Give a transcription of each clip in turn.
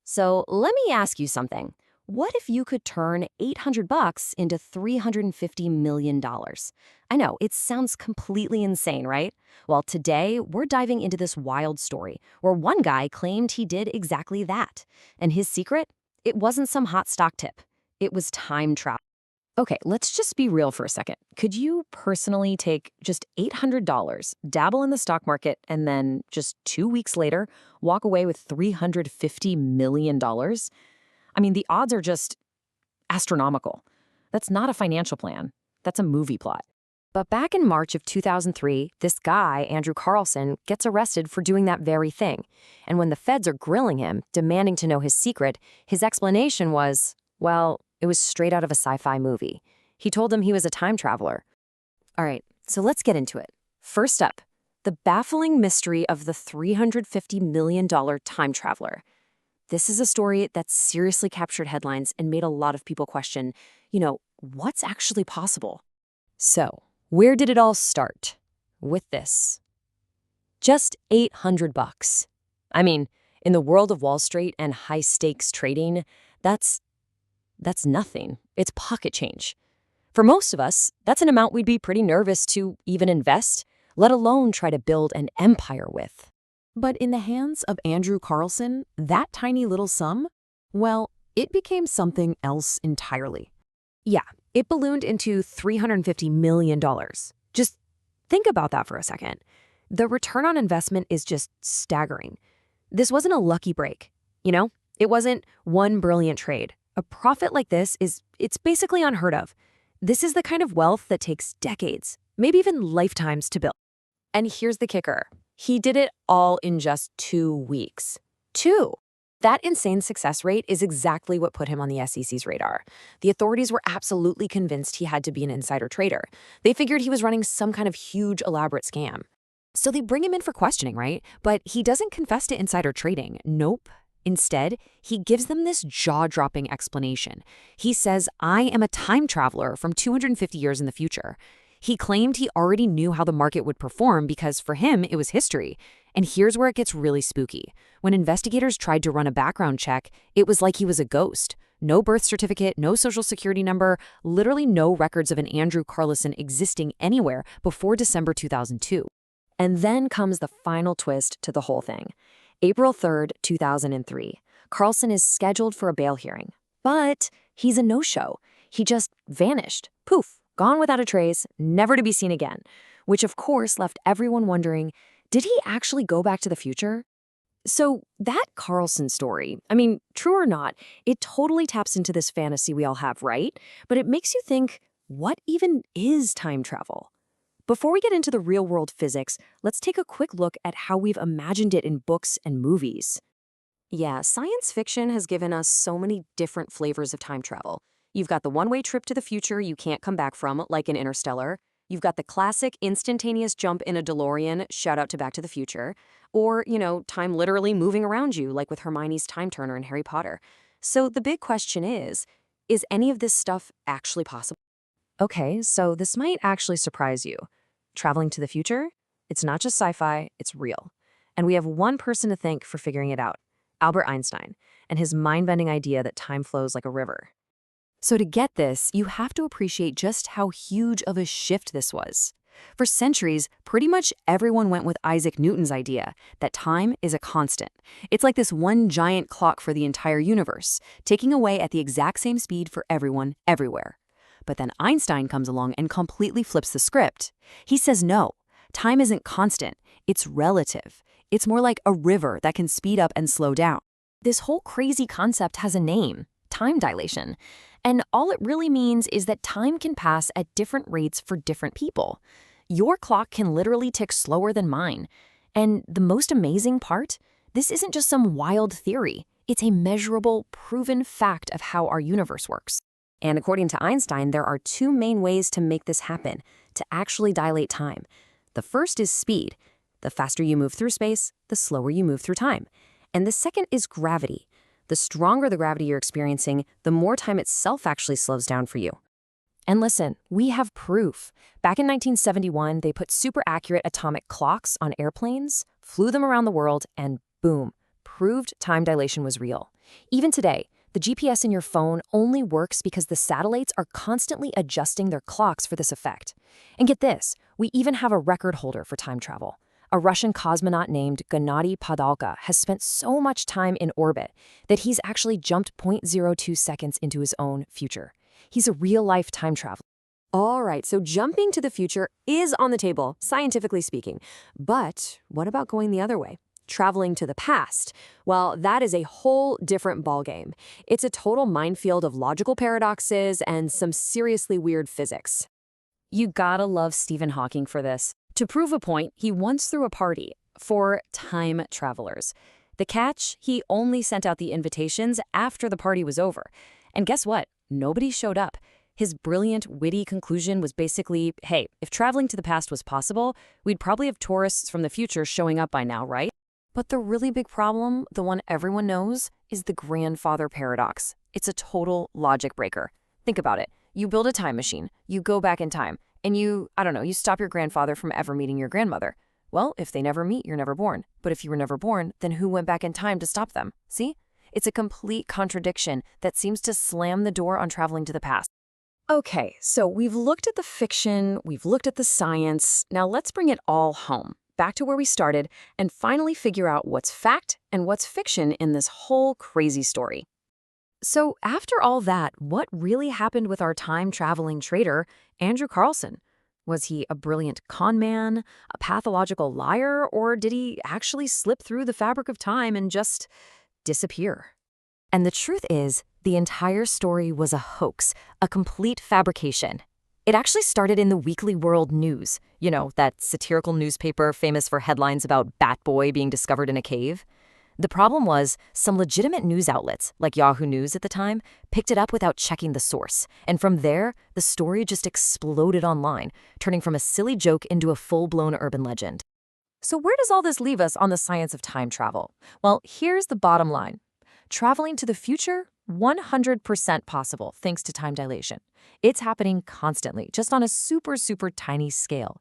So let me ask you something. What if you could turn 800 bucks into $350 million? I know, it sounds completely insane, right? Well, today we're diving into this wild story where one guy claimed he did exactly that. And his secret? It wasn't some hot stock tip. It was time travel. Okay, let's just be real for a second. Could you personally take just $800, dabble in the stock market, and then just 2 weeks later, walk away with $350 million? I mean, the odds are just astronomical. That's not a financial plan. That's a movie plot. But back in March of 2003, this guy, Andrew Carlson, gets arrested for doing that very thing. And when the feds are grilling him, demanding to know his secret, his explanation was, well, it was straight out of a sci-fi movie. He told them he was a time traveler. All right, so let's get into it. First up, the baffling mystery of the $350 million time traveler. This is a story that seriously captured headlines and made a lot of people question, what's actually possible? So, where did it all start? With this. Just 800 bucks. I mean, in the world of Wall Street and high-stakes trading, that's nothing. It's pocket change. For most of us, that's an amount we'd be pretty nervous to even invest, let alone try to build an empire with. But in the hands of Andrew Carlson, that tiny little sum, well, it became something else entirely. Yeah, it ballooned into $350 million. Just think about that for a second. The return on investment is just staggering. This wasn't a lucky break, It wasn't one brilliant trade. A profit like this it's basically unheard of. This is the kind of wealth that takes decades, maybe even lifetimes to build. And here's the kicker. He did it all in just 2 weeks. 2. That insane success rate is exactly what put him on the SEC's radar. The authorities were absolutely convinced he had to be an insider trader. They figured he was running some kind of huge, elaborate scam. So they bring him in for questioning, right? But he doesn't confess to insider trading. Nope. Instead, he gives them this jaw-dropping explanation. He says, I am a time traveler from 250 years in the future. He claimed he already knew how the market would perform because for him, it was history. And here's where it gets really spooky. When investigators tried to run a background check, it was like he was a ghost. No birth certificate, no social security number, literally no records of an Andrew Carlson existing anywhere before December 2002. And then comes the final twist to the whole thing. April 3rd, 2003. Carlson is scheduled for a bail hearing. But he's a no-show. He just vanished. Poof. Gone without a trace, never to be seen again. Which of course left everyone wondering, did he actually go back to the future? So that Carlson story, true or not, it totally taps into this fantasy we all have, right? But it makes you think, what even is time travel? Before we get into the real-world physics, let's take a quick look at how we've imagined it in books and movies. Yeah, science fiction has given us so many different flavors of time travel. You've got the one-way trip to the future you can't come back from, like in Interstellar. You've got the classic instantaneous jump in a DeLorean, shout out to Back to the Future. Or, time literally moving around you, like with Hermione's time turner in Harry Potter. So the big question is any of this stuff actually possible? Okay, so this might actually surprise you. Traveling to the future? It's not just sci-fi, it's real. And we have one person to thank for figuring it out, Albert Einstein, and his mind-bending idea that time flows like a river. So to get this, you have to appreciate just how huge of a shift this was. For centuries, pretty much everyone went with Isaac Newton's idea that time is a constant. It's like this one giant clock for the entire universe, ticking away at the exact same speed for everyone, everywhere. But then Einstein comes along and completely flips the script. He says no, time isn't constant, it's relative. It's more like a river that can speed up and slow down. This whole crazy concept has a name, time dilation. And all it really means is that time can pass at different rates for different people. Your clock can literally tick slower than mine. And the most amazing part? This isn't just some wild theory. It's a measurable, proven fact of how our universe works. And according to Einstein, there are 2 main ways to make this happen, to actually dilate time. The first is speed. The faster you move through space, the slower you move through time. And the second is gravity. The stronger the gravity you're experiencing, the more time itself actually slows down for you. And listen, we have proof. Back in 1971, they put super accurate atomic clocks on airplanes, flew them around the world, and boom, proved time dilation was real. Even today, the GPS in your phone only works because the satellites are constantly adjusting their clocks for this effect. And get this, we even have a record holder for time travel. A Russian cosmonaut named Gennady Padalka has spent so much time in orbit that he's actually jumped zero point 0.02 seconds into his own future. He's a real-life time traveler. All right, so jumping to the future is on the table, scientifically speaking. But what about going the other way? Traveling to the past? Well, that is a whole different ballgame. It's a total minefield of logical paradoxes and some seriously weird physics. You gotta love Stephen Hawking for this. To prove a point, he once threw a party for time travelers. The catch? He only sent out the invitations after the party was over. And guess what? Nobody showed up. His brilliant, witty conclusion was basically, hey, if traveling to the past was possible, we'd probably have tourists from the future showing up by now, right? But the really big problem, the one everyone knows, is the grandfather paradox. It's a total logic breaker. Think about it. You build a time machine, you go back in time, and you stop your grandfather from ever meeting your grandmother. Well, if they never meet, you're never born. But if you were never born, then who went back in time to stop them? See? It's a complete contradiction that seems to slam the door on traveling to the past. Okay, so we've looked at the fiction, we've looked at the science. Now let's bring it all home, back to where we started, and finally figure out what's fact and what's fiction in this whole crazy story. So after all that, what really happened with our time-traveling traitor, Andrew Carlson? Was he a brilliant con man, a pathological liar, or did he actually slip through the fabric of time and just disappear? And the truth is, the entire story was a hoax, a complete fabrication. It actually started in the Weekly World News, that satirical newspaper famous for headlines about Bat Boy being discovered in a cave. The problem was, some legitimate news outlets, like Yahoo News at the time, picked it up without checking the source. And from there, the story just exploded online, turning from a silly joke into a full-blown urban legend. So where does all this leave us on the science of time travel? Well, here's the bottom line. Traveling to the future? 100% possible thanks to time dilation. It's happening constantly, just on a super, super tiny scale.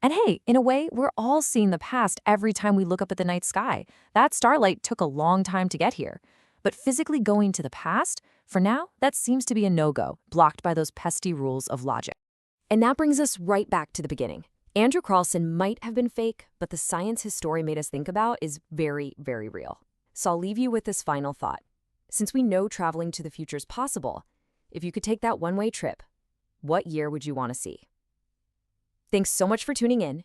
And hey, in a way, we're all seeing the past every time we look up at the night sky. That starlight took a long time to get here. But physically going to the past, for now, that seems to be a no-go, blocked by those pesky rules of logic. And that brings us right back to the beginning. Andrew Carlson might have been fake, but the science his story made us think about is very, very real. So I'll leave you with this final thought. Since we know traveling to the future is possible, if you could take that one-way trip, what year would you want to see? Thanks so much for tuning in.